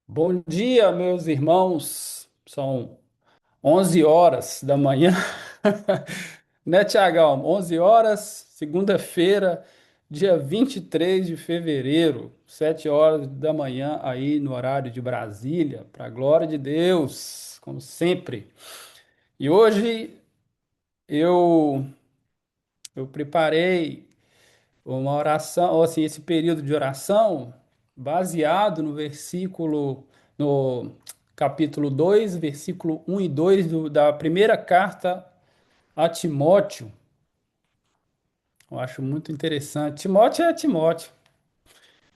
Bom dia, meus irmãos. São 11 horas da manhã, né, Tiagão? 11 horas, segunda-feira, dia 23 de fevereiro, 7 horas da manhã, aí no horário de Brasília, para a glória de Deus, como sempre. E hoje eu, eu preparei uma oração, ou assim, esse período de oração, baseado no no capítulo 2 versículo um e 2 da primeira carta a Timóteo. Eu acho muito interessante. Timóteo é Timóteo,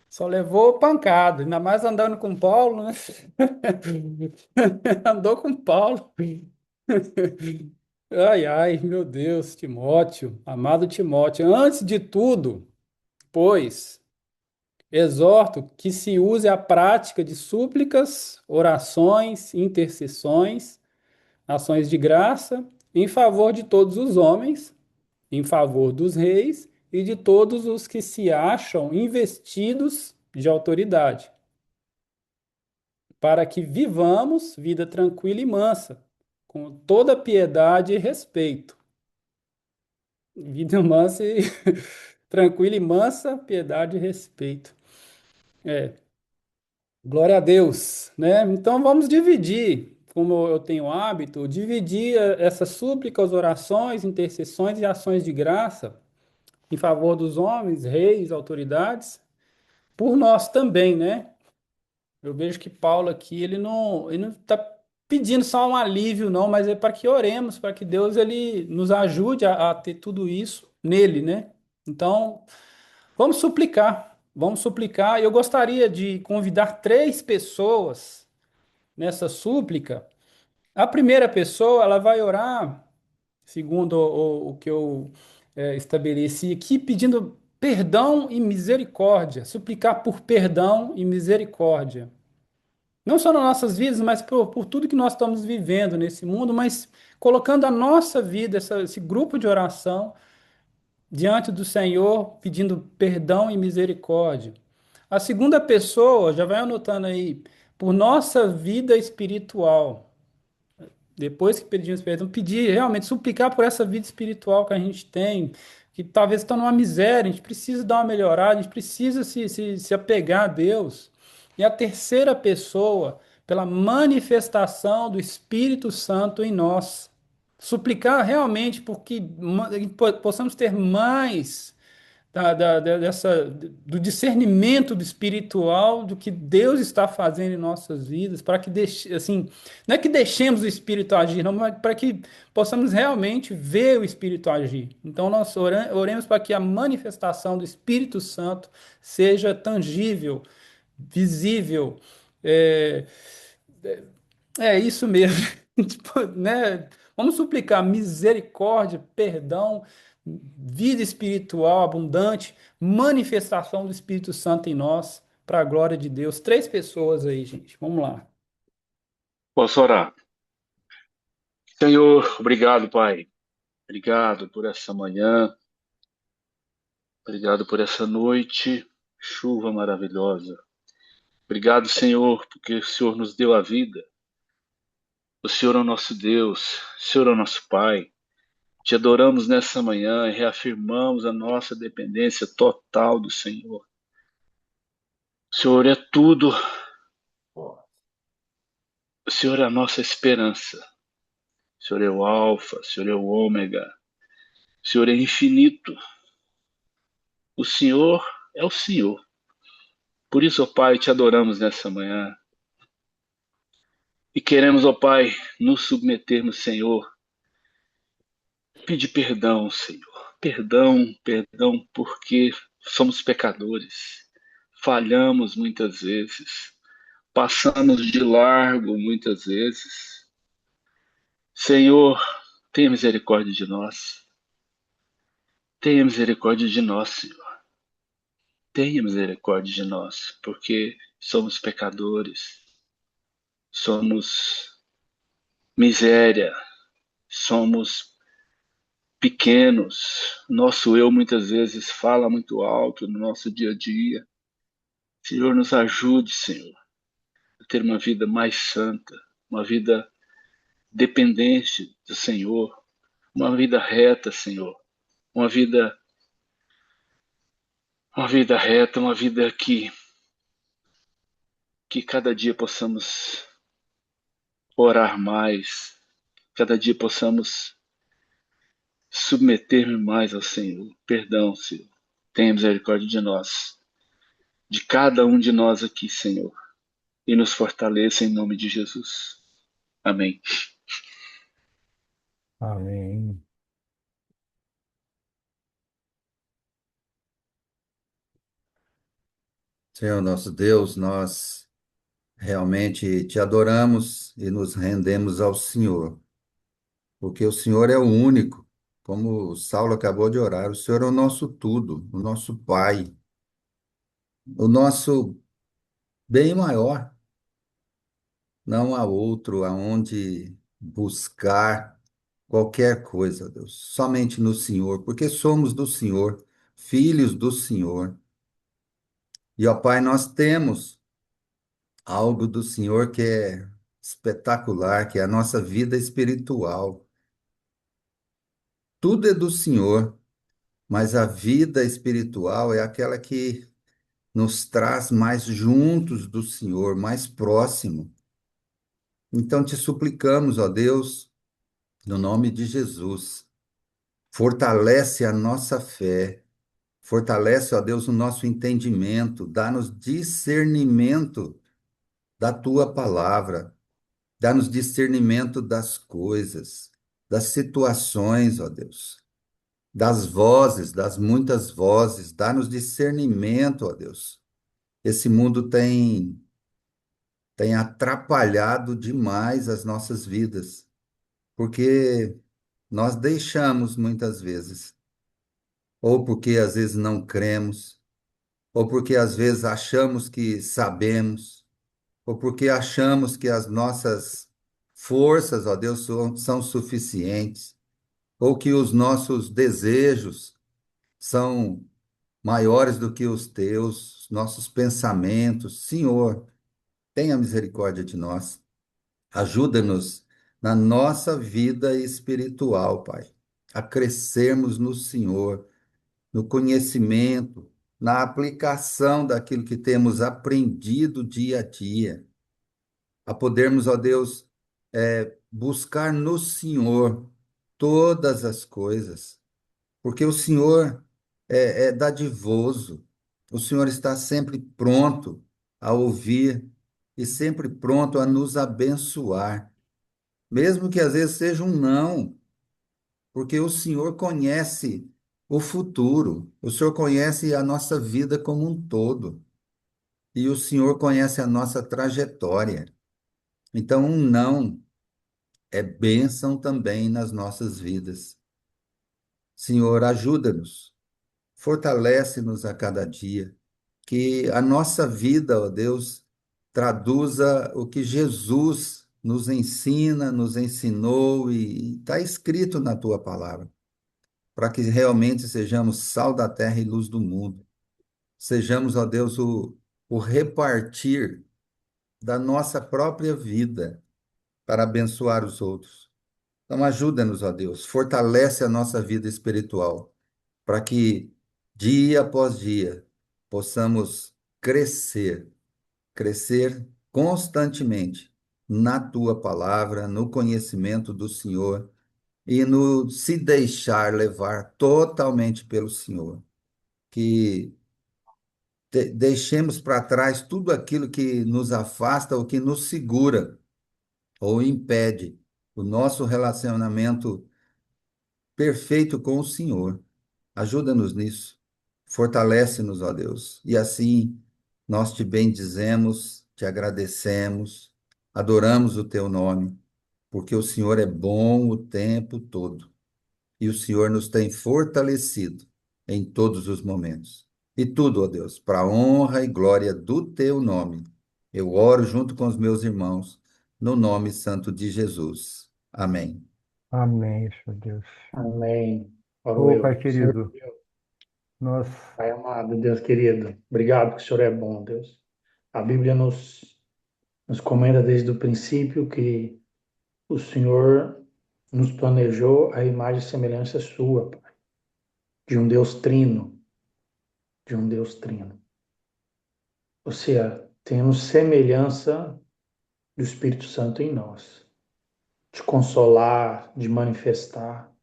só levou pancada, ainda mais andando com Paulo, né? Andou com Paulo. Ai, ai, meu Deus, Timóteo, amado Timóteo, antes de tudo, pois. Exorto que se use a prática de súplicas, orações, intercessões, ações de graça em favor de todos os homens, em favor dos reis e de todos os que se acham investidos de autoridade, para que vivamos vida tranquila e mansa, com toda piedade e respeito. Vida mansa e tranquila e mansa, piedade e respeito. É, glória a Deus, né? Então vamos dividir, como eu tenho hábito, dividir essas súplicas, orações, intercessões e ações de graça em favor dos homens, reis, autoridades, por nós também, né? Eu vejo que Paulo aqui, ele não está pedindo só um alívio, não, mas é para que oremos, para que Deus ele nos ajude a ter tudo isso nele, né? Então, vamos suplicar. Eu gostaria de convidar três pessoas nessa súplica. A primeira pessoa, ela vai orar, segundo o que eu estabeleci aqui, pedindo perdão e misericórdia, suplicar por perdão e misericórdia. Não só nas nossas vidas, mas por tudo que nós estamos vivendo nesse mundo, mas colocando a nossa vida, esse grupo de oração, diante do Senhor, pedindo perdão e misericórdia. A segunda pessoa, já vai anotando aí, por nossa vida espiritual. Depois que pedimos perdão, pedir, realmente suplicar por essa vida espiritual que a gente tem, que talvez está numa miséria, a gente precisa dar uma melhorada, a gente precisa se apegar a Deus. E a terceira pessoa, pela manifestação do Espírito Santo em nós. Suplicar realmente porque possamos ter mais do discernimento do espiritual do que Deus está fazendo em nossas vidas, para que assim, não é que deixemos o Espírito agir, não, mas para que possamos realmente ver o Espírito agir. Então nós oremos para que a manifestação do Espírito Santo seja tangível, visível, é, é isso mesmo. Tipo, né? Vamos suplicar misericórdia, perdão, vida espiritual abundante, manifestação do Espírito Santo em nós, para a glória de Deus. Três pessoas aí, gente. Vamos lá. Posso orar? Senhor, obrigado, Pai. Obrigado por essa manhã, obrigado por essa noite, chuva maravilhosa. Obrigado, Senhor, porque o Senhor nos deu a vida. O Senhor é o nosso Deus, o Senhor é o nosso Pai. Te adoramos nessa manhã e reafirmamos a nossa dependência total do Senhor. O Senhor é tudo, o Senhor é a nossa esperança. O Senhor é o Alfa, o Senhor é o Ômega, o Senhor é infinito. O Senhor é o Senhor. Por isso, ó Pai, te adoramos nessa manhã e queremos, ó Pai, nos submetermos, Senhor, pedir perdão, Senhor. Perdão, perdão, porque somos pecadores, falhamos muitas vezes, passamos de largo muitas vezes. Senhor, tenha misericórdia de nós. Tenha misericórdia de nós, Senhor. Tenha misericórdia de nós, porque somos pecadores, somos miséria, somos pequenos. Nosso eu muitas vezes fala muito alto no nosso dia a dia. Senhor, nos ajude, Senhor. a ter uma vida mais santa, uma vida dependente do Senhor, uma vida reta, Senhor, uma vida, uma vida reta, uma vida que cada dia possamos orar mais, cada dia possamos submeter-me mais ao Senhor. Perdão, Senhor. Tenha misericórdia de nós, de cada um de nós aqui, Senhor, e nos fortaleça em nome de Jesus. Amém. Amém. Senhor nosso Deus, nós realmente te adoramos e nos rendemos ao Senhor, porque o Senhor é o único, como o Saulo acabou de orar, o Senhor é o nosso tudo, o nosso Pai, o nosso bem maior. Não há outro aonde buscar qualquer coisa, Deus, somente no Senhor, porque somos do Senhor, filhos do Senhor. E, ó Pai, nós temos algo do Senhor que é espetacular, que é a nossa vida espiritual. Tudo é do Senhor, mas a vida espiritual é aquela que nos traz mais juntos do Senhor, mais próximo. Então te suplicamos, ó Deus, no nome de Jesus, fortalece a nossa fé, fortalece, ó Deus, o nosso entendimento, dá-nos discernimento da tua palavra. Dá-nos discernimento das coisas, das situações, ó Deus, das vozes, das muitas vozes. Dá-nos discernimento, ó Deus. Esse mundo tem atrapalhado demais as nossas vidas, porque nós deixamos muitas vezes, ou porque às vezes não cremos, ou porque às vezes achamos que sabemos, ou porque achamos que as nossas forças, ó Deus, são suficientes, ou que os nossos desejos são maiores do que os teus, nossos pensamentos. Senhor, tenha misericórdia de nós. Ajuda-nos na nossa vida espiritual, Pai, a crescermos no Senhor, no conhecimento, na aplicação daquilo que temos aprendido dia a dia, a podermos, ó Deus, buscar no Senhor todas as coisas, porque o Senhor é dadivoso, o Senhor está sempre pronto a ouvir e sempre pronto a nos abençoar, mesmo que às vezes seja um não, porque o Senhor conhece o futuro, o Senhor conhece a nossa vida como um todo, e o Senhor conhece a nossa trajetória. Então, um não é bênção também nas nossas vidas. Senhor, ajuda-nos, fortalece-nos a cada dia, que a nossa vida, ó Deus, traduza o que Jesus nos ensina, nos ensinou e está escrito na tua palavra, para que realmente sejamos sal da terra e luz do mundo. Sejamos, ó Deus, o repartir da nossa própria vida para abençoar os outros. Então, ajuda-nos, ó Deus, fortalece a nossa vida espiritual, para que dia após dia possamos crescer, crescer constantemente na tua palavra, no conhecimento do Senhor e no se deixar levar totalmente pelo Senhor. Que deixemos para trás tudo aquilo que nos afasta ou que nos segura ou impede o nosso relacionamento perfeito com o Senhor. Ajuda-nos nisso. Fortalece-nos, ó Deus. E assim nós te bendizemos, te agradecemos, adoramos o teu nome, porque o Senhor é bom o tempo todo e o Senhor nos tem fortalecido em todos os momentos. E tudo, ó Deus, para a honra e glória do teu nome. Eu oro junto com os meus irmãos, no nome santo de Jesus. Amém. Amém, Senhor Deus. Amém. Oro Ô, Pai eu. Senhor querido, nós Pai amado, Deus querido, obrigado que o Senhor é bom, Deus. A Bíblia nos comenta desde o princípio que o Senhor nos planejou a imagem e semelhança sua, Pai, de um Deus trino, de um Deus trino. Ou seja, temos semelhança do Espírito Santo em nós, de consolar, de manifestar.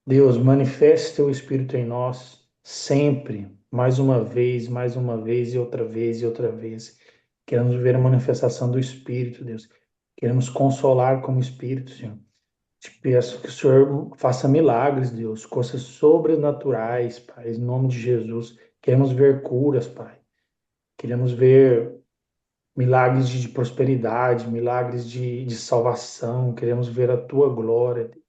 Deus, manifeste teu Espírito em nós sempre, mais uma vez e outra vez e outra vez. Queremos ver a manifestação do Espírito, Deus. Queremos consolar como Espírito, Senhor. Te peço que o Senhor faça milagres, Deus, coisas sobrenaturais, Pai, em nome de Jesus. Queremos ver curas, Pai. Queremos ver milagres de prosperidade, milagres de salvação. Queremos ver a Tua glória, Deus.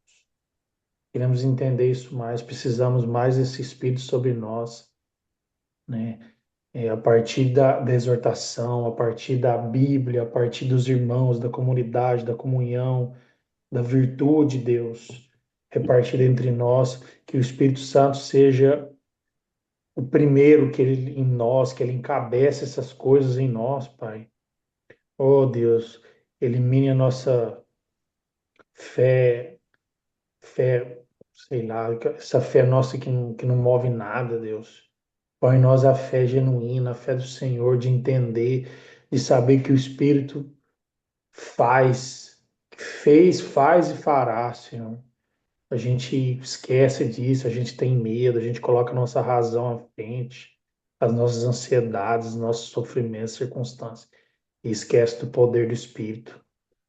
Queremos entender isso mais. Precisamos mais desse Espírito sobre nós, né? A partir da exortação, a partir da Bíblia, a partir dos irmãos, da comunidade, da comunhão, da virtude, Deus, repartida entre nós, que o Espírito Santo seja o primeiro que ele em nós, que ele encabece essas coisas em nós, Pai. Oh, Deus, elimine a nossa fé, fé, sei lá, essa fé nossa que não move nada, Deus. Põe em nós a fé genuína, a fé do Senhor, de entender, de saber que o Espírito faz, fez, faz e fará, Senhor. A gente esquece disso, a gente tem medo, a gente coloca a nossa razão à frente, as nossas ansiedades, os nossos sofrimentos, circunstâncias, e esquece do poder do Espírito.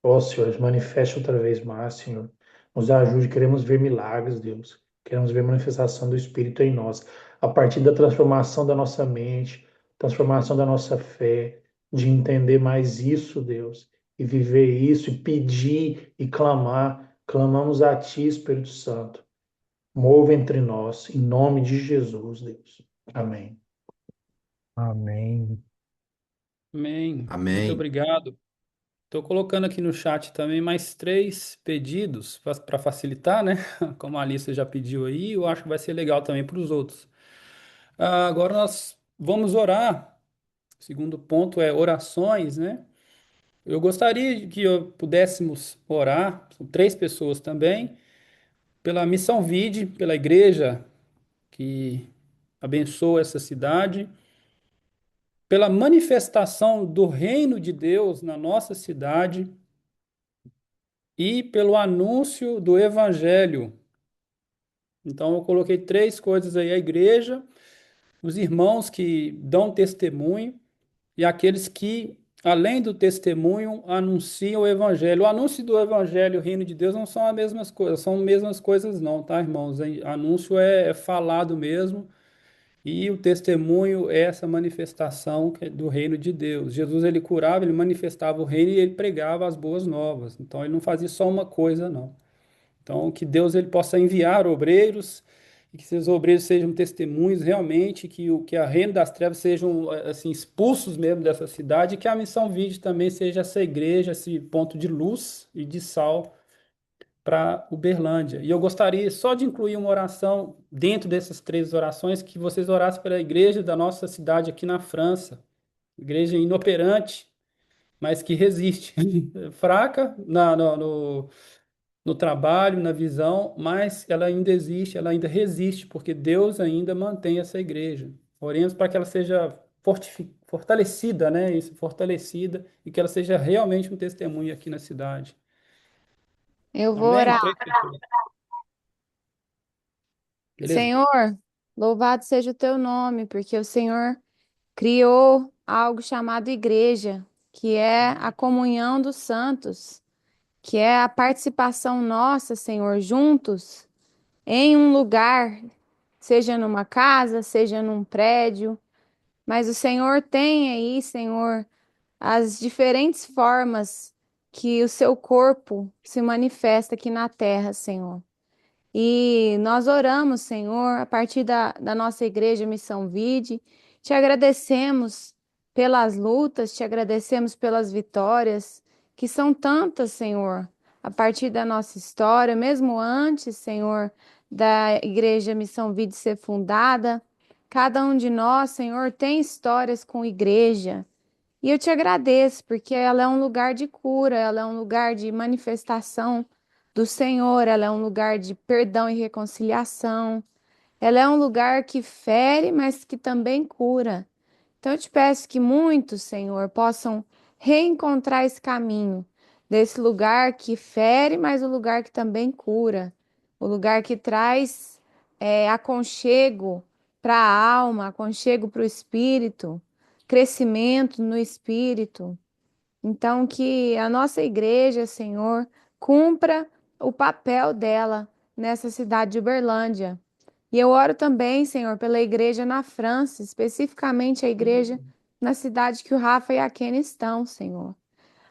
Ó Senhor, manifeste outra vez mais, Senhor. Nos ajude, queremos ver milagres, Deus. Queremos ver manifestação do Espírito em nós, a partir da transformação da nossa mente, transformação da nossa fé, de entender mais isso, Deus, e viver isso, e pedir e clamar. Clamamos a Ti, Espírito Santo. Mova entre nós, em nome de Jesus, Deus. Amém. Amém. Amém. Muito Amém. obrigado. Estou colocando aqui no chat também mais três pedidos para facilitar, né? Como a lista já pediu aí, eu acho que vai ser legal também para os outros. Agora nós vamos orar. O segundo ponto é orações, né? Eu gostaria que pudéssemos orar, são três pessoas também, pela Missão Vide, pela igreja que abençoa essa cidade, pela manifestação do reino de Deus na nossa cidade e pelo anúncio do evangelho. Então, eu coloquei três coisas aí: a igreja, os irmãos que dão testemunho e aqueles que, além do testemunho, anunciam o evangelho. O anúncio do evangelho e o reino de Deus não são as mesmas coisas, são as mesmas coisas não, tá, irmãos? Anúncio é falado mesmo. E o testemunho é essa manifestação do reino de Deus. Jesus, ele curava, ele manifestava o reino e ele pregava as boas novas. Então, ele não fazia só uma coisa, não. Então, que Deus ele possa enviar obreiros e que esses obreiros sejam testemunhos realmente, que a reino das trevas sejam assim expulsos mesmo dessa cidade, e que a Missão Vinde também seja essa igreja, esse ponto de luz e de sal para Uberlândia. E eu gostaria só de incluir uma oração dentro dessas três orações, que vocês orassem pela igreja da nossa cidade aqui na França, igreja inoperante, mas que resiste, fraca no trabalho, na visão, mas ela ainda existe, ela ainda resiste, porque Deus ainda mantém essa igreja. Oremos para que ela seja fortalecida, né? Isso, fortalecida, e que ela seja realmente um testemunho aqui na cidade. Eu vou Amém? orar. Três pessoas. Beleza? Senhor, louvado seja o teu nome, porque o Senhor criou algo chamado igreja, que é a comunhão dos santos, que é a participação nossa, Senhor, juntos em um lugar, seja numa casa, seja num prédio, mas o Senhor tem aí, Senhor, as diferentes formas que o seu corpo se manifesta aqui na terra, Senhor. E nós oramos, Senhor, a partir da nossa igreja Missão Vide, te agradecemos pelas lutas, te agradecemos pelas vitórias, que são tantas, Senhor, a partir da nossa história, mesmo antes, Senhor, da igreja Missão Vide ser fundada. Cada um de nós, Senhor, tem histórias com igreja. E eu te agradeço, porque ela é um lugar de cura, ela é um lugar de manifestação do Senhor, ela é um lugar de perdão e reconciliação. Ela é um lugar que fere, mas que também cura. Então eu te peço que muitos, Senhor, possam reencontrar esse caminho desse lugar que fere, mas o lugar que também cura, o lugar que traz aconchego para a alma, aconchego para o espírito, crescimento no espírito. Então que a nossa igreja, Senhor, cumpra o papel dela nessa cidade de Uberlândia. E eu oro também, Senhor, pela igreja na França, especificamente a igreja na cidade que o Rafa e a Kenny estão, Senhor.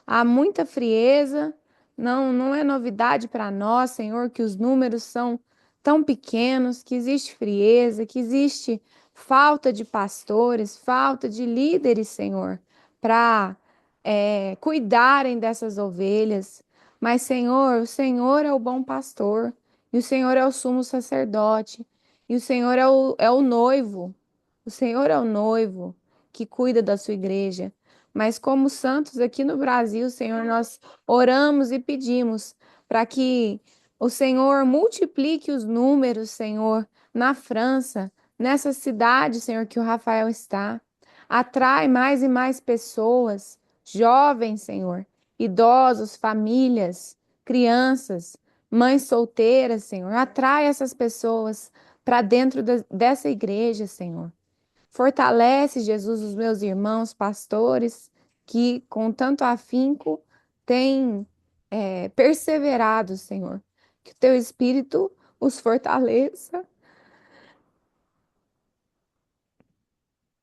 Há muita frieza, não é novidade para nós, Senhor, que os números são tão pequenos, que existe frieza, que existe falta de pastores, falta de líderes, Senhor, para cuidarem dessas ovelhas. Mas, Senhor, o Senhor é o bom pastor, e o Senhor é o sumo sacerdote, e o Senhor é o noivo, o Senhor é o noivo que cuida da sua igreja. Mas como santos aqui no Brasil, Senhor, nós oramos e pedimos para que o Senhor multiplique os números, Senhor, na França, nessa cidade, Senhor, que o Rafael está. Atrai mais e mais pessoas, jovens, Senhor, idosos, famílias, crianças, mães solteiras, Senhor. Atrai essas pessoas para dentro dessa igreja, Senhor. Fortalece, Jesus, os meus irmãos pastores que com tanto afinco têm perseverado, Senhor. Que o teu Espírito os fortaleça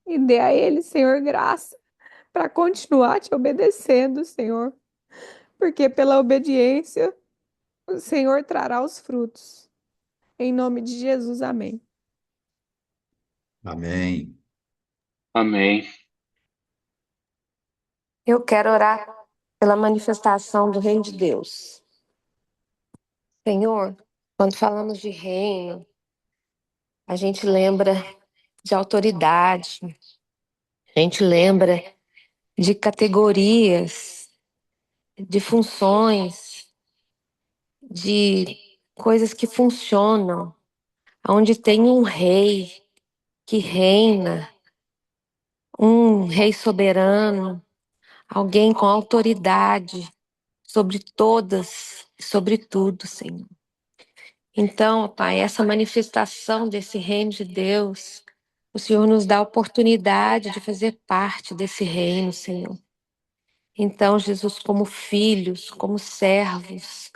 e dê a eles, Senhor, graça para continuar te obedecendo, Senhor. Porque pela obediência o Senhor trará os frutos. Em nome de Jesus, amém. Amém. Amém. Eu quero orar pela manifestação do reino de Deus. Senhor, quando falamos de reino, a gente lembra de autoridade, a gente lembra de categorias, de funções, de coisas que funcionam, onde tem um rei que reina, um rei soberano, alguém com autoridade sobre todas, sobre tudo, Senhor. Então, Pai, essa manifestação desse reino de Deus, o Senhor nos dá a oportunidade de fazer parte desse reino, Senhor. Então, Jesus, como filhos, como servos,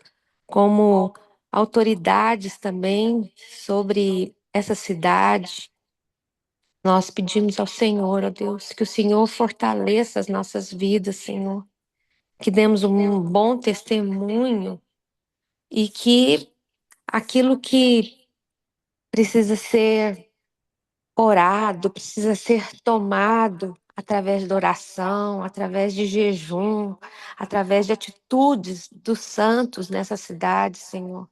como autoridades também sobre essa cidade, nós pedimos ao Senhor, ó Deus, que o Senhor fortaleça as nossas vidas, Senhor, que demos um bom testemunho e que aquilo que precisa ser orado, precisa ser tomado através da oração, através de jejum, através de atitudes dos santos nessa cidade, Senhor.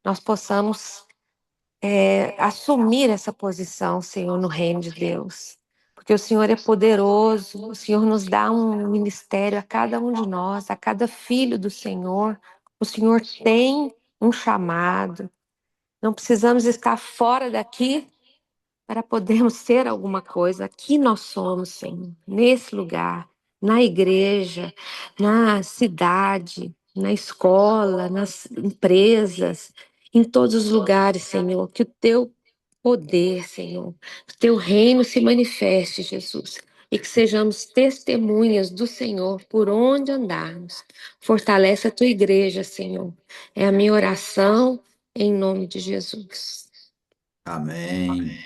Nós possamos assumir essa posição, Senhor, no reino de Deus. Porque o Senhor é poderoso, o Senhor nos dá um ministério a cada um de nós, a cada filho do Senhor. O Senhor tem um chamado. Não precisamos estar fora daqui para podermos ser alguma coisa. Aqui nós somos, Senhor, nesse lugar, na igreja, na cidade, na escola, nas empresas, em todos os lugares, Senhor, que o teu poder, Senhor, que o teu reino se manifeste, Jesus, e que sejamos testemunhas do Senhor por onde andarmos. Fortalece a tua igreja, Senhor. É a minha oração em nome de Jesus. Amém.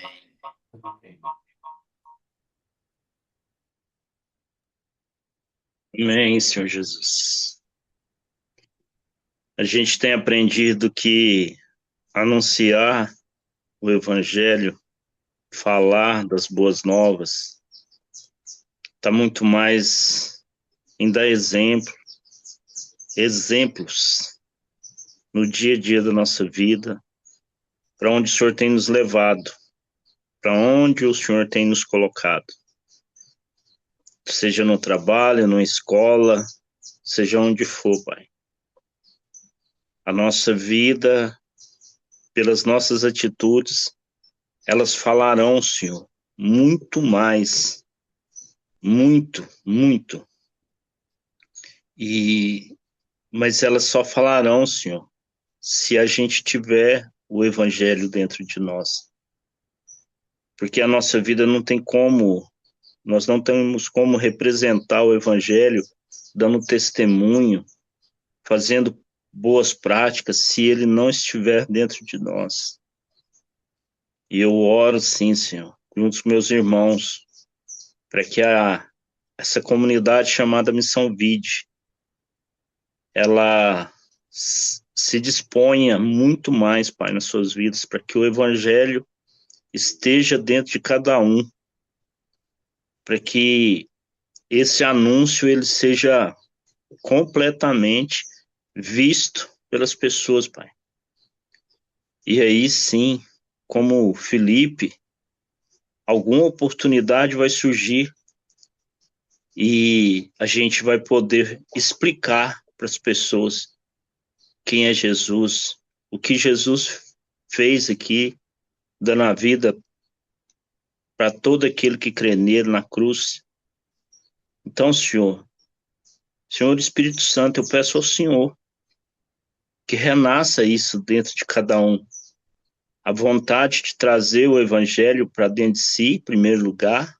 Amém, Senhor Jesus. A gente tem aprendido que anunciar o Evangelho, falar das boas novas, está muito mais em dar exemplos no dia a dia da nossa vida, para onde o Senhor tem nos levado, para onde o Senhor tem nos colocado. seja no trabalho, na escola, seja onde for, Pai. A nossa vida, pelas nossas atitudes, elas falarão, Senhor, muito mais, muito, muito. Mas elas só falarão, Senhor, se a gente tiver o Evangelho dentro de nós. Porque a nossa vida não tem como, nós não temos como representar o Evangelho dando testemunho, fazendo boas práticas, se ele não estiver dentro de nós. E eu oro, sim, Senhor, junto com meus irmãos, para que essa comunidade chamada Missão Vide, ela se disponha muito mais, Pai, nas suas vidas, para que o Evangelho esteja dentro de cada um, para que esse anúncio ele seja completamente visto pelas pessoas, Pai. E aí sim, como Felipe, alguma oportunidade vai surgir e a gente vai poder explicar para as pessoas quem é Jesus, o que Jesus fez aqui, dando a vida para todo aquele que crê nele na cruz. Então, Senhor Espírito Santo, eu peço ao Senhor que renasça isso dentro de cada um. A vontade de trazer o Evangelho para dentro de si, em primeiro lugar,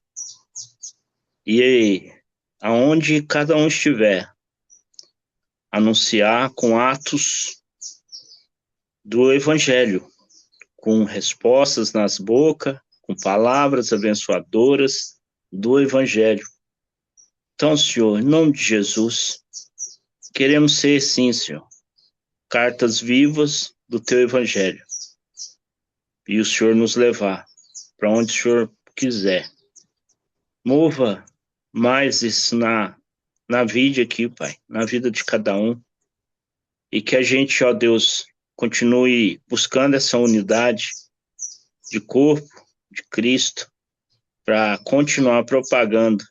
e aonde cada um estiver, anunciar com atos do Evangelho, com respostas nas bocas, com palavras abençoadoras do Evangelho. Então, Senhor, em nome de Jesus, queremos ser, sim, Senhor, cartas vivas do Teu Evangelho. E o Senhor nos levar para onde o Senhor quiser. Mova mais isso na vida aqui, Pai, na vida de cada um. E que a gente, ó Deus, continue buscando essa unidade de corpo de Cristo para continuar propagando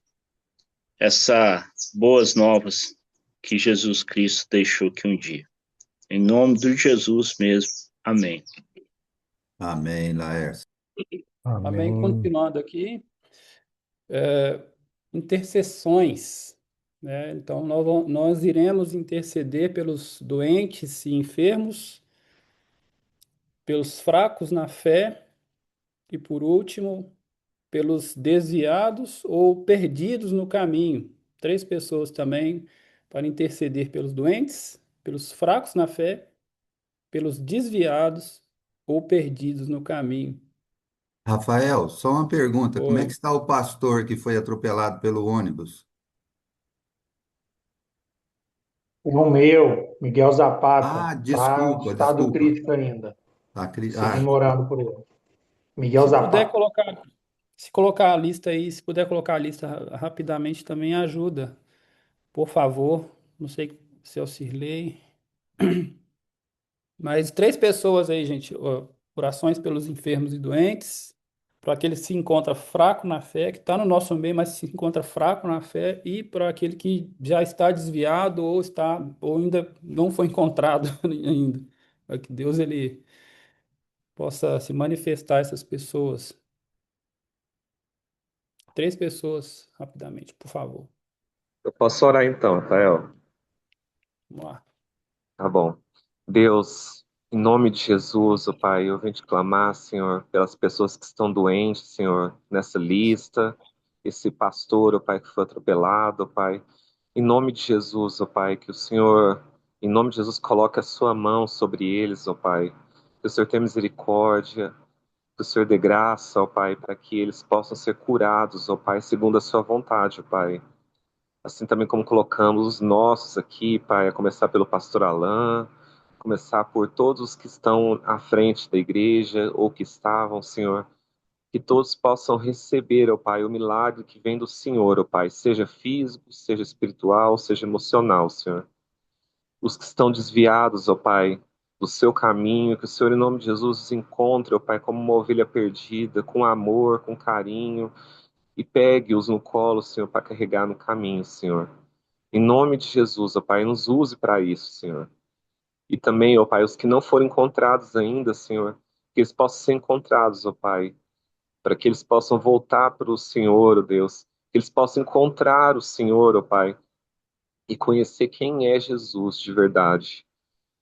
essas boas novas que Jesus Cristo deixou aqui um dia. Em nome de Jesus mesmo. Amém. Amém, Laércio. Amém. Amém. Continuando aqui, intercessões, né? Então, nós iremos interceder pelos doentes e enfermos, pelos fracos na fé e, por último, pelos desviados ou perdidos no caminho. Três pessoas também para interceder pelos doentes, pelos fracos na fé, pelos desviados ou perdidos no caminho. Rafael, só uma pergunta: como é que Oi. está o pastor que foi atropelado pelo ônibus? O meu, Miguel Zapata, Ah, está em desculpa, estado desculpa. crítico ainda. Ah, Seguimos orando por ele. Miguel Se puder Zapata. colocar, se colocar a lista aí, se puder colocar a lista rapidamente também ajuda, por favor. Não sei se é o Cirlei, mas três pessoas aí, gente. Ó, orações pelos enfermos e doentes, para aquele que se encontra fraco na fé, que está no nosso meio, mas se encontra fraco na fé, e para aquele que já está desviado ou ainda não foi encontrado ainda. Para que Deus ele possa se manifestar a essas pessoas. Três pessoas, rapidamente, por favor. Eu posso orar então, Rafael? Vamos lá. Tá bom. Deus, em nome de Jesus, ó Pai, eu venho te clamar, Senhor, pelas pessoas que estão doentes, Senhor, nessa lista, esse pastor, ó Pai, que foi atropelado, ó Pai. Em nome de Jesus, ó Pai, que o Senhor, em nome de Jesus, coloque a sua mão sobre eles, ó Pai. Que o Senhor tenha misericórdia, que o Senhor dê graça, ó Pai, para que eles possam ser curados, ó Pai, segundo a sua vontade, ó Pai. Assim também como colocamos os nossos aqui, Pai, a começar pelo pastor Alain, começar por todos os que estão à frente da igreja ou que estavam, Senhor, que todos possam receber, ó Pai, o milagre que vem do Senhor, ó Pai, seja físico, seja espiritual, seja emocional, Senhor. Os que estão desviados, ó Pai, do seu caminho, que o Senhor, em nome de Jesus, os encontre, ó Pai, como uma ovelha perdida, com amor, com carinho, e pegue-os no colo, Senhor, para carregar no caminho, Senhor. Em nome de Jesus, ó Pai, nos use para isso, Senhor. E também, ó Pai, os que não foram encontrados ainda, Senhor, que eles possam ser encontrados, ó Pai, para que eles possam voltar para o Senhor, ó Deus, que eles possam encontrar o Senhor, ó Pai, e conhecer quem é Jesus de verdade.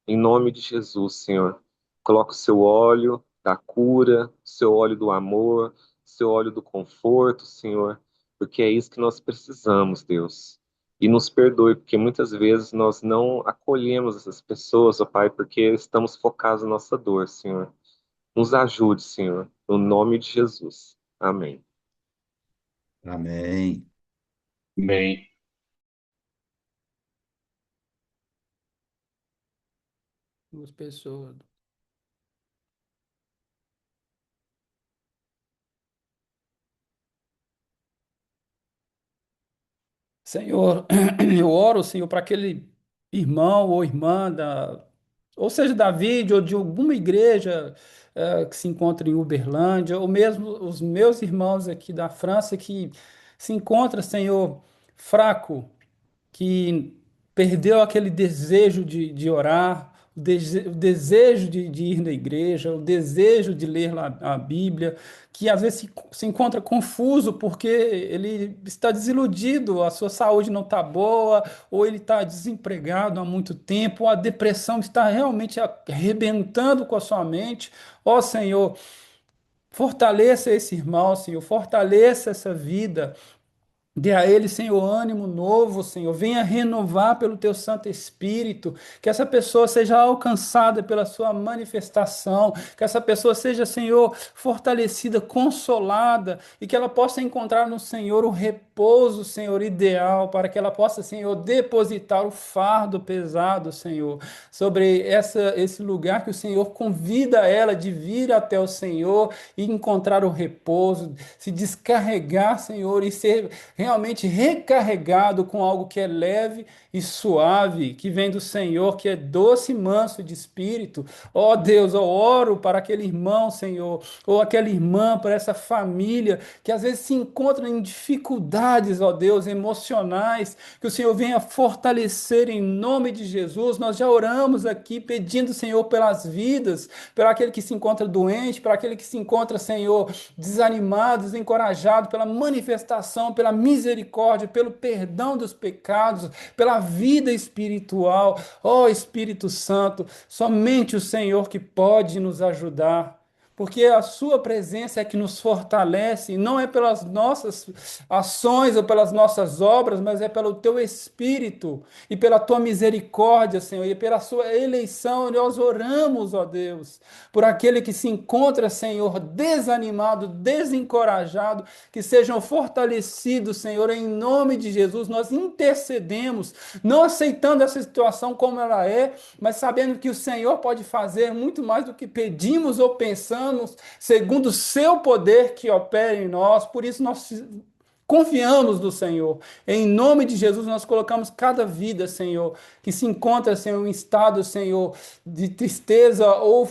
Em nome de Jesus, Senhor, coloca o seu óleo da cura, o seu óleo do amor, o seu óleo do conforto, Senhor, porque é isso que nós precisamos, Deus. E nos perdoe, porque muitas vezes nós não acolhemos essas pessoas, ó Pai, porque estamos focados na nossa dor, Senhor. Nos ajude, Senhor, no nome de Jesus. Amém. Amém. Bem, Duas pessoas. Senhor, eu oro, Senhor, para aquele irmão ou irmã ou seja, da Vide ou de alguma igreja que se encontra em Uberlândia, ou mesmo os meus irmãos aqui da França que se encontram, Senhor, fraco, que perdeu aquele desejo de orar, o desejo de ir na igreja, o desejo de ler a Bíblia, que às vezes se encontra confuso porque ele está desiludido, a sua saúde não está boa, ou ele está desempregado há muito tempo, ou a depressão está realmente arrebentando com a sua mente. Ó Senhor, fortaleça esse irmão, Senhor, fortaleça essa vida. Dê a ele, Senhor, ânimo novo, Senhor. Venha renovar pelo teu Santo Espírito. Que essa pessoa seja alcançada pela sua manifestação. Que essa pessoa seja, Senhor, fortalecida, consolada. E que ela possa encontrar no Senhor o repouso, Senhor, ideal. Para que ela possa, Senhor, depositar o fardo pesado, Senhor, sobre esse lugar que o Senhor convida ela de vir até o Senhor e encontrar o repouso, se descarregar, Senhor, e ser realmente recarregado com algo que é leve e suave, que vem do Senhor, que é doce e manso de espírito. Ó Deus, eu oro para aquele irmão, Senhor, ou aquela irmã, para essa família que às vezes se encontra em dificuldades, ó Deus, emocionais, que o Senhor venha fortalecer em nome de Jesus. Nós já oramos aqui pedindo, Senhor, pelas vidas, para aquele que se encontra doente, para aquele que se encontra, Senhor, desanimado, desencorajado, pela manifestação, pela misericórdia, pelo perdão dos pecados, pela vida espiritual. Ó Espírito Santo, somente o Senhor que pode nos ajudar. Porque a sua presença é que nos fortalece, e não é pelas nossas ações ou pelas nossas obras, mas é pelo teu Espírito e pela tua misericórdia, Senhor, e pela sua eleição. Nós oramos, ó Deus, por aquele que se encontra, Senhor, desanimado, desencorajado, que sejam fortalecidos, Senhor, em nome de Jesus. Nós intercedemos, não aceitando essa situação como ela é, mas sabendo que o Senhor pode fazer muito mais do que pedimos ou pensamos, segundo o seu poder que opera em nós. Por isso nós confiamos no Senhor. Em nome de Jesus, nós colocamos cada vida, Senhor, que se encontra, Senhor, em estado, Senhor, de tristeza ou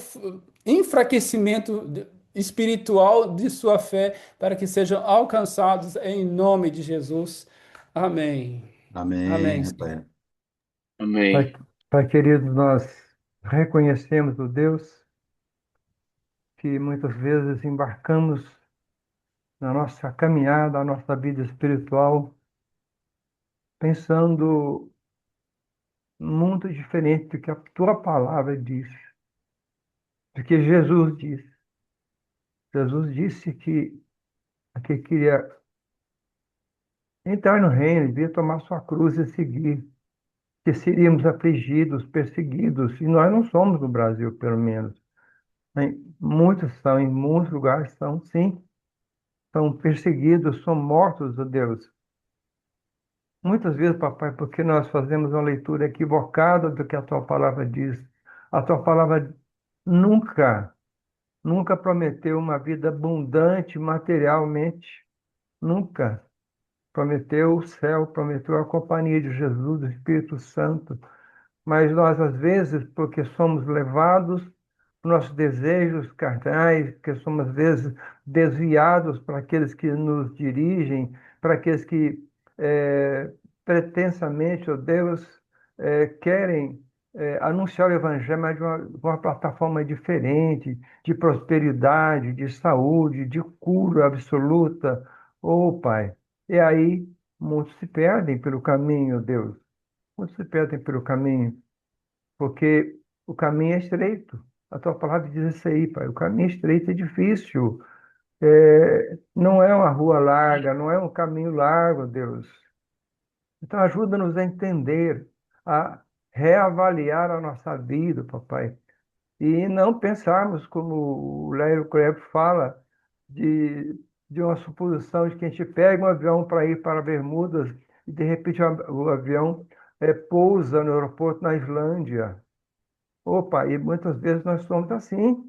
enfraquecimento espiritual de sua fé, para que sejam alcançados em nome de Jesus. Amém. Amém, Amém, Senhor. Rafael. amém. Pai querido, nós reconhecemos o Deus que muitas vezes embarcamos na nossa caminhada, na nossa vida espiritual, pensando muito diferente do que a tua palavra diz, do que Jesus diz. Jesus disse que queria entrar no reino, devia tomar sua cruz e seguir, que seríamos afligidos, perseguidos, e nós não somos no Brasil, pelo menos. Muitos são, em muitos lugares são, sim, são perseguidos, são mortos, ó Deus. Muitas vezes, papai, porque nós fazemos uma leitura equivocada do que a tua palavra diz. A tua palavra nunca, nunca prometeu uma vida abundante materialmente. Nunca. Prometeu o céu, prometeu a companhia de Jesus, do Espírito Santo. Mas nós, às vezes, porque somos levados nossos desejos carnais, que somos às vezes desviados para aqueles que nos dirigem, para aqueles que pretensamente, ó Deus, querem anunciar o Evangelho, mas de uma plataforma diferente, de prosperidade, de saúde, de cura absoluta. Oh, Pai, e aí muitos se perdem pelo caminho, Deus. Muitos se perdem pelo caminho, porque o caminho é estreito. A tua palavra diz isso aí, Pai. O caminho é estreito, é difícil. Não é uma rua larga, não é um caminho largo, Deus. Então, ajuda-nos a entender, a reavaliar a nossa vida, papai. E não pensarmos, como o Léo Krebs fala, de uma suposição de que a gente pega um avião para ir para Bermudas e, de repente, o avião pousa no aeroporto na Islândia. Opa, e muitas vezes nós somos assim.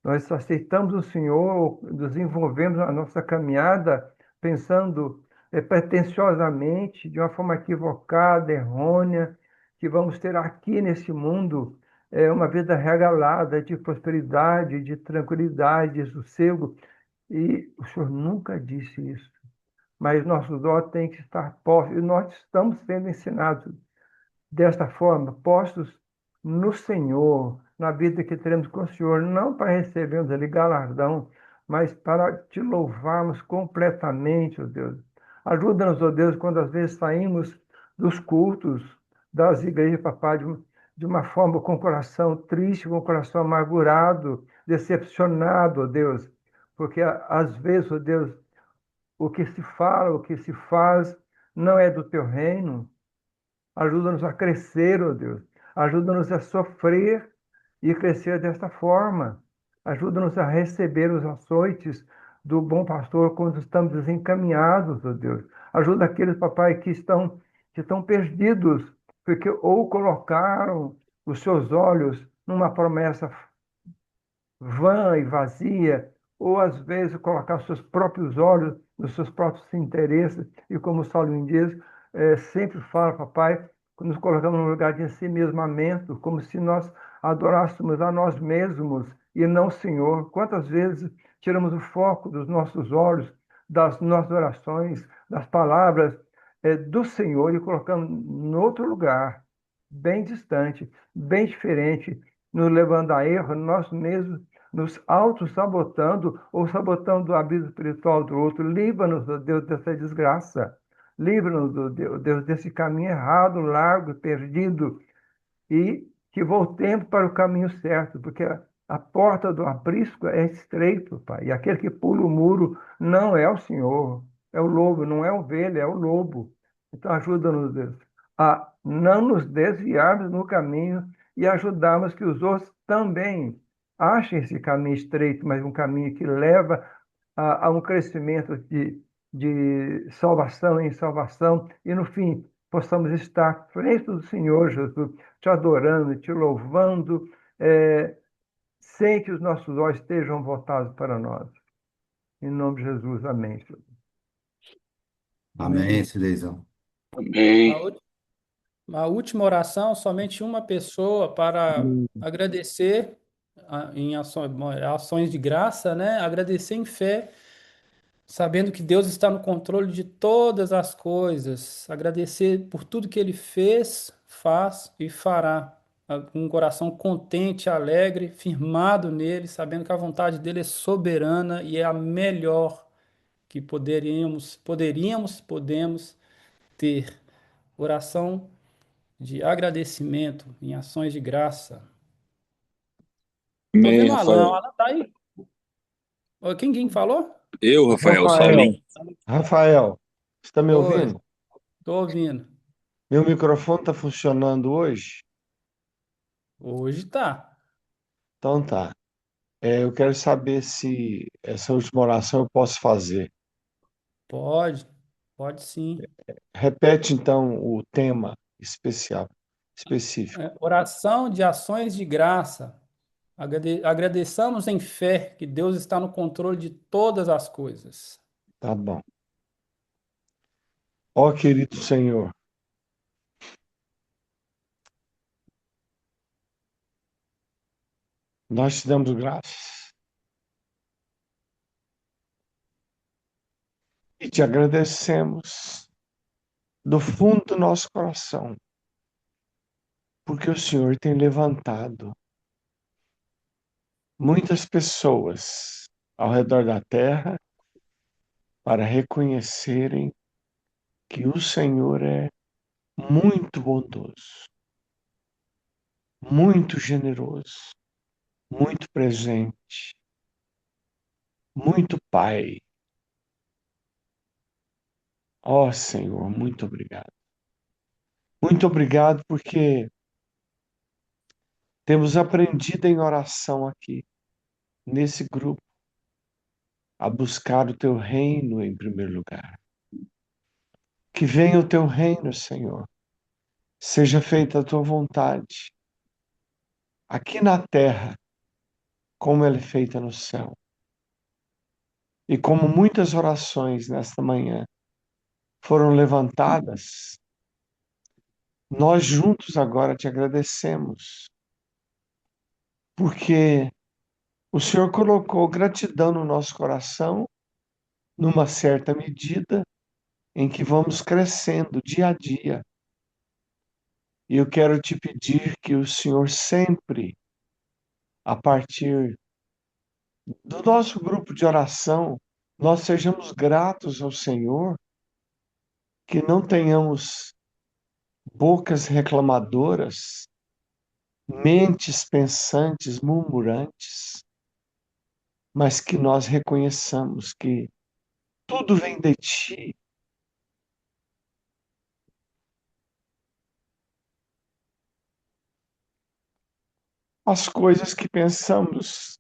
Nós aceitamos o Senhor, desenvolvemos a nossa caminhada pensando pretensiosamente, de uma forma equivocada, errônea, que vamos ter aqui nesse mundo uma vida regalada de prosperidade, de tranquilidade, de sossego. E o Senhor nunca disse isso. Mas nossos olhos têm que estar postos, e nós estamos sendo ensinados desta forma, postos no Senhor, na vida que teremos com o Senhor, não para recebermos ali galardão, mas para te louvarmos completamente, ó Deus. Ajuda-nos, ó Deus, quando às vezes saímos dos cultos, das igrejas, papai, de uma forma com o coração triste, com o coração amargurado, decepcionado, ó Deus, porque às vezes, ó Deus, o que se fala, o que se faz, não é do teu reino. Ajuda-nos a crescer, ó Deus. Ajuda-nos a sofrer e crescer desta forma. Ajuda-nos a receber os açoites do bom pastor quando estamos desencaminhados, ó Deus. Ajuda aqueles, papai, que estão perdidos, porque ou colocaram os seus olhos numa promessa vã e vazia, ou às vezes colocar seus próprios olhos nos seus próprios interesses, e como Salomão diz, sempre fala, papai, nos colocamos num lugar de ensimesmamento, como se nós adorássemos a nós mesmos e não o Senhor. Quantas vezes tiramos o foco dos nossos olhos, das nossas orações, das palavras do Senhor e colocamos em outro lugar, bem distante, bem diferente, nos levando a erro, nós mesmos nos auto-sabotando ou sabotando a vida espiritual do outro. Livra-nos, ó Deus, dessa desgraça. Livra-nos, ó Deus, desse caminho errado, largo, perdido, e que voltemos para o caminho certo, porque a porta do aprisco é estreito, Pai, e aquele que pula o muro não é o Senhor, é o lobo, não é a ovelha, é o lobo. Então ajuda-nos, Deus, a não nos desviarmos no caminho e ajudarmos que os outros também achem esse caminho estreito, mas um caminho que leva a um crescimento de salvação em salvação, e no fim possamos estar à frente do Senhor Jesus, te adorando, te louvando, sem que os nossos olhos estejam voltados para nós. Em nome de Jesus, amém, Senhor. Amém, Sileizão. Amém. A última oração, somente uma pessoa para agradecer em ações de graça, né? Agradecer em fé, sabendo que Deus está no controle de todas as coisas. Agradecer por tudo que Ele fez, faz e fará. Com um coração contente, alegre, firmado nele, sabendo que a vontade dele é soberana e é a melhor que podemos ter. Oração de agradecimento em ações de graça. Tô Amém, vendo o Alan. O Rafael. Alan tá aí. Ô, quem falou? Eu, Rafael, Rafael, Saulinho. Rafael, você está me Oi, ouvindo? tô ouvindo. Meu microfone está funcionando hoje? Hoje tá. Então tá. Eu quero saber se essa última oração eu posso fazer. Pode, pode sim. Repete então o tema específico. Oração de ações de graça. Agradeçamos em fé que Deus está no controle de todas as coisas. Tá bom. Ó querido Senhor, Nós te damos graças e te agradecemos do fundo do nosso coração, porque o Senhor tem levantado muitas pessoas ao redor da terra para reconhecerem que o Senhor é muito bondoso, muito generoso, muito presente, muito Pai. Ó Senhor, muito obrigado. Muito obrigado porque temos aprendido em oração aqui, nesse grupo, a buscar o teu reino em primeiro lugar. Que venha o teu reino, Senhor. Seja feita a tua vontade, aqui na terra, como ela é feita no céu. E como muitas orações nesta manhã foram levantadas, nós juntos agora te agradecemos, porque o Senhor colocou gratidão no nosso coração, numa certa medida, em que vamos crescendo dia a dia. E eu quero te pedir que o Senhor sempre, a partir do nosso grupo de oração, nós sejamos gratos ao Senhor, que não tenhamos bocas reclamadoras, mentes pensantes, murmurantes, mas que nós reconheçamos que tudo vem de ti. As coisas que pensamos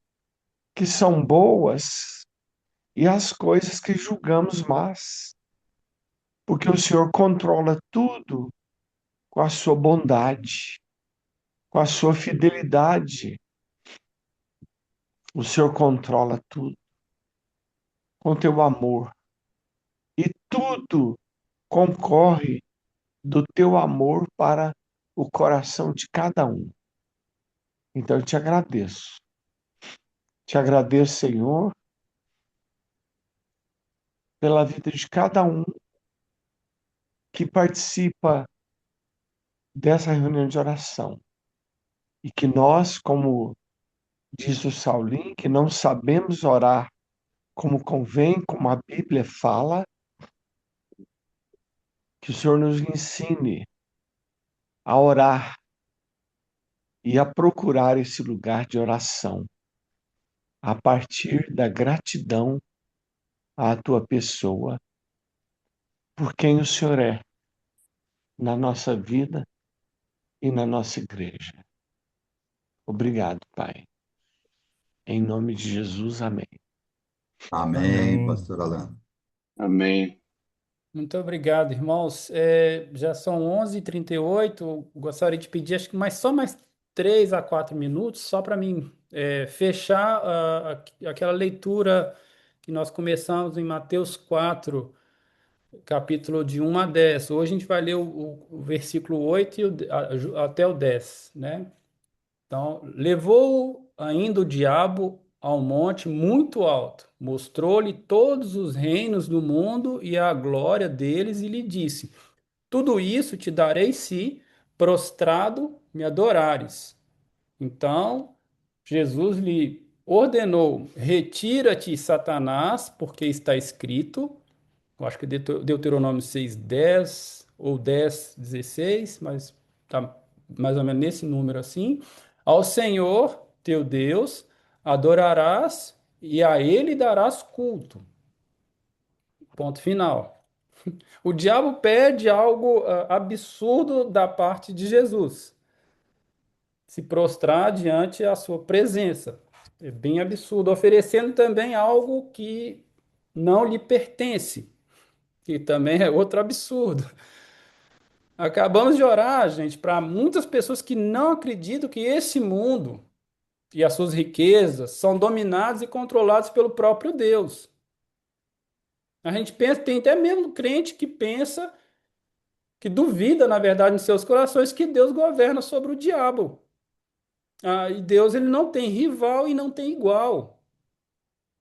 que são boas e as coisas que julgamos más, porque o Senhor controla tudo com a sua bondade, com a sua fidelidade. O Senhor controla tudo com teu amor e tudo concorre do teu amor para o coração de cada um. Então eu te agradeço. Te agradeço, Senhor, pela vida de cada um que participa dessa reunião de oração. E que nós, como diz o Saulinho, que não sabemos orar como convém, como a Bíblia fala, que o Senhor nos ensine a orar e a procurar esse lugar de oração, a partir da gratidão à tua pessoa, por quem o Senhor é na nossa vida e na nossa igreja. Obrigado, Pai. Em nome de Jesus, amém. Amém, Amém. pastor Alan. Amém. Muito obrigado, irmãos. Já são 11h38. Gostaria de pedir, acho que só mais 3 a 4 minutos, só para mim fechar aquela leitura que nós começamos em Mateus 4, capítulo de 1 a 10. Hoje a gente vai ler o versículo 8 até o 10, né? Então, levou ainda o diabo ao monte muito alto, mostrou-lhe todos os reinos do mundo e a glória deles, e lhe disse: Tudo isso te darei se, prostrado, me adorares. Então, Jesus lhe ordenou: Retira-te, Satanás, porque está escrito. Eu acho que é Deuteronômio 6:10 ou 10:16, mas tá mais ou menos nesse número assim. Ao Senhor teu Deus adorarás e a ele darás culto. Ponto final. O diabo pede algo absurdo da parte de Jesus: se prostrar diante a sua presença. É bem absurdo, oferecendo também algo que não lhe pertence, que também é outro absurdo. Acabamos de orar, gente, para muitas pessoas que não acreditam que esse mundo e as suas riquezas são dominados e controlados pelo próprio Deus. A gente pensa, tem até mesmo crente que pensa, que duvida, na verdade, em seus corações, que Deus governa sobre o diabo. E Deus ele não tem rival e não tem igual.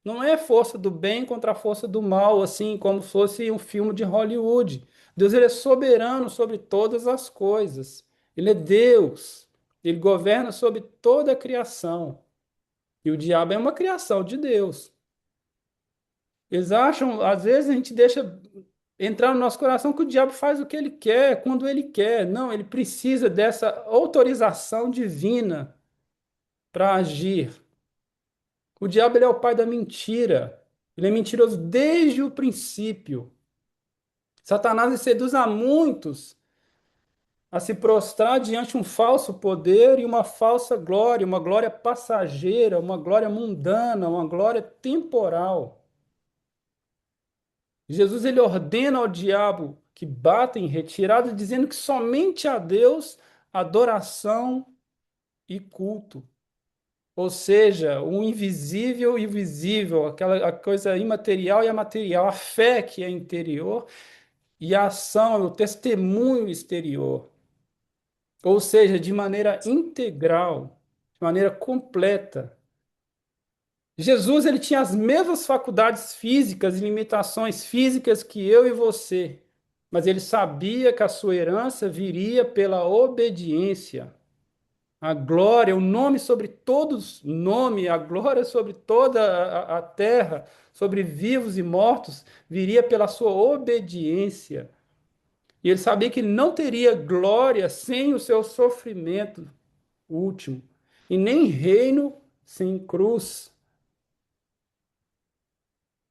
Não é força do bem contra a força do mal, assim como se fosse um filme de Hollywood. Deus ele é soberano sobre todas as coisas. Ele é Deus. Ele governa sobre toda a criação. E o diabo é uma criação de Deus. Eles acham, às vezes a gente deixa entrar no nosso coração que o diabo faz o que ele quer, quando ele quer. Não, ele precisa dessa autorização divina para agir. O diabo ele é o pai da mentira. Ele é mentiroso desde o princípio. Satanás ele seduz a muitos a se prostrar diante um falso poder e uma falsa glória, uma glória passageira, uma glória mundana, uma glória temporal. Jesus ele ordena ao diabo que bata em retirada, dizendo que somente a Deus adoração e culto. Ou seja, o invisível e o visível, aquela a coisa imaterial e a material, a fé que é interior e a ação, o testemunho exterior. Ou seja, de maneira integral, de maneira completa. Jesus ele tinha as mesmas faculdades físicas e limitações físicas que eu e você, mas ele sabia que a sua herança viria pela obediência. A glória, o nome sobre todos, nome, a glória sobre toda a terra, sobre vivos e mortos, viria pela sua obediência. E ele sabia que não teria glória sem o seu sofrimento último, e nem reino sem cruz.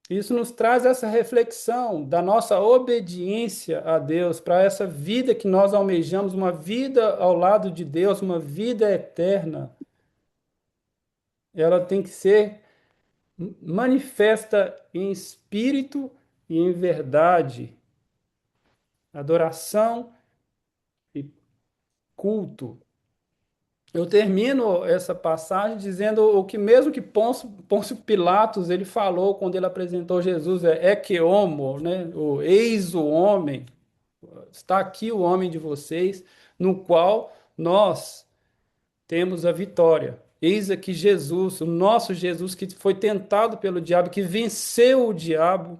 Isso nos traz essa reflexão da nossa obediência a Deus, para essa vida que nós almejamos, uma vida ao lado de Deus, uma vida eterna. Ela tem que ser manifesta em espírito e em verdade. Adoração e culto. Eu termino essa passagem dizendo o que mesmo que Pôncio Pilatos ele falou quando ele apresentou Jesus, que homo, né? O eis o homem, está aqui o homem de vocês, no qual nós temos a vitória. Eis aqui Jesus, o nosso Jesus que foi tentado pelo diabo, que venceu o diabo.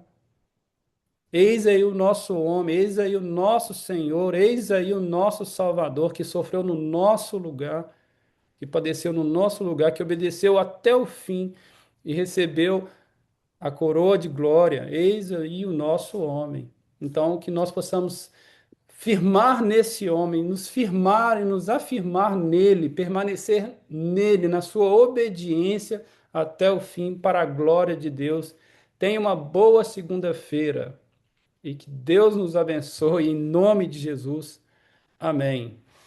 Eis aí o nosso homem, eis aí o nosso Senhor, eis aí o nosso Salvador que sofreu no nosso lugar, que padeceu no nosso lugar, que obedeceu até o fim e recebeu a coroa de glória. Eis aí o nosso homem. Então, que nós possamos firmar nesse homem, nos firmar e nos afirmar nele, permanecer nele, na sua obediência até o fim, para a glória de Deus. Tenha uma boa segunda-feira e que Deus nos abençoe em nome de Jesus. Amém.